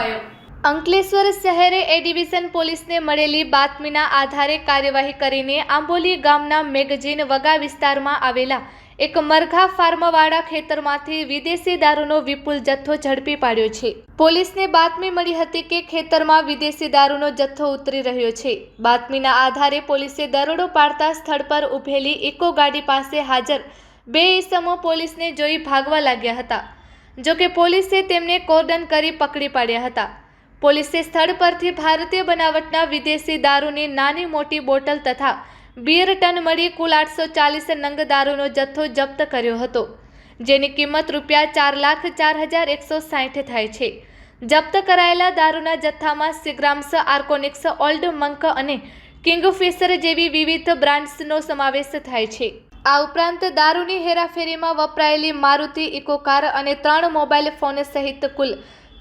અપાયો। અંકલેશ્વર શહેરે એ ડિવિઝન પોલીસને મળેલી બાતમીના આધારે કાર્યવાહી કરીને આંબોલી ગામના મેગઝીન વગા વિસ્તારમાં આવેલા એક મરઘા ફાર્મવાળા ખેતરમાંથી વિદેશી દારૂનો વિપુલ જથ્થો ઝડપી પાડ્યો છે। પોલીસને બાતમી મળી હતી કે ખેતરમાં વિદેશી દારૂનો જથ્થો ઉતરી રહ્યો છે। બાતમીના આધારે પોલીસે દરોડો પાડતા સ્થળ પર ઊભેલી ઇકો ગાડી પાસે હાજર બે ઈસમો પોલીસને જોઈ ભાગવા લાગ્યા હતા। જોકે પોલીસે તેમને કોર્ડન કરી પકડી પાડ્યા હતા। પોલીસે સ્થળ પરથી ભારતીય બનાવટના વિદેશી દારૂની નાની મોટી બોટલ તથા બિયર ટન મળી કુલ 840 નંગ દારૂનો જથ્થો જપ્ત કર્યો હતો, જેની કિંમત ₹4,04,160 થાય છે। જપ્ત કરાયેલા દારૂના જથ્થામાં સિગ્રામ્સ, આર્કોનિક્સ, ઓલ્ડ મંક અને કિંગફિશર જેવી વિવિધ બ્રાન્ડ્સનો સમાવેશ થાય છે। આ ઉપરાંત દારૂની હેરાફેરીમાં વપરાયેલી મારુતિ ઇકો કાર અને 3 મોબાઈલ ફોન સહિત કુલ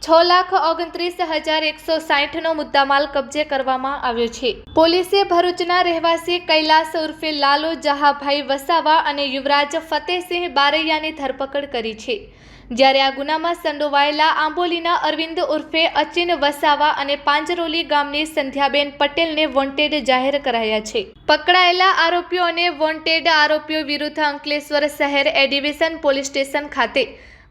₹6,29,160નો મુદ્દામાલ કબજે કરવામાં આવ્યો છે। પોલીસે ભરૂચના રહેવાસી કૈલાસ ઉર્ફે લાલો જહાભાઈ વસાવા અને યુવરાજ ફતેહસિંહ બારૈયાની ધરપકડ કરી છે, જ્યારે આ ગુનામાં સંડોવાયેલા આંબોલીના અરવિંદ ઉર્ફે અચિન વસાવા અને પાંજરોલી ગામની સંધ્યાબેન પટેલને વોન્ટેડ જાહેર કરાયા છે। પકડાયેલા આરોપીઓ અને વોન્ટેડ આરોપીઓ વિરુદ્ધ અંકલેશ્વર શહેર એ ડિવિઝન પોલીસ સ્ટેશન ખાતે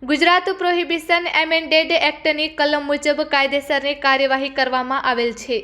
ગુજરાત પ્રોહિબિશન એમેન્ડેડ એક્ટની કલમ મુજબ કાયદેસરની કાર્યવાહી કરવામાં આવેલ છે।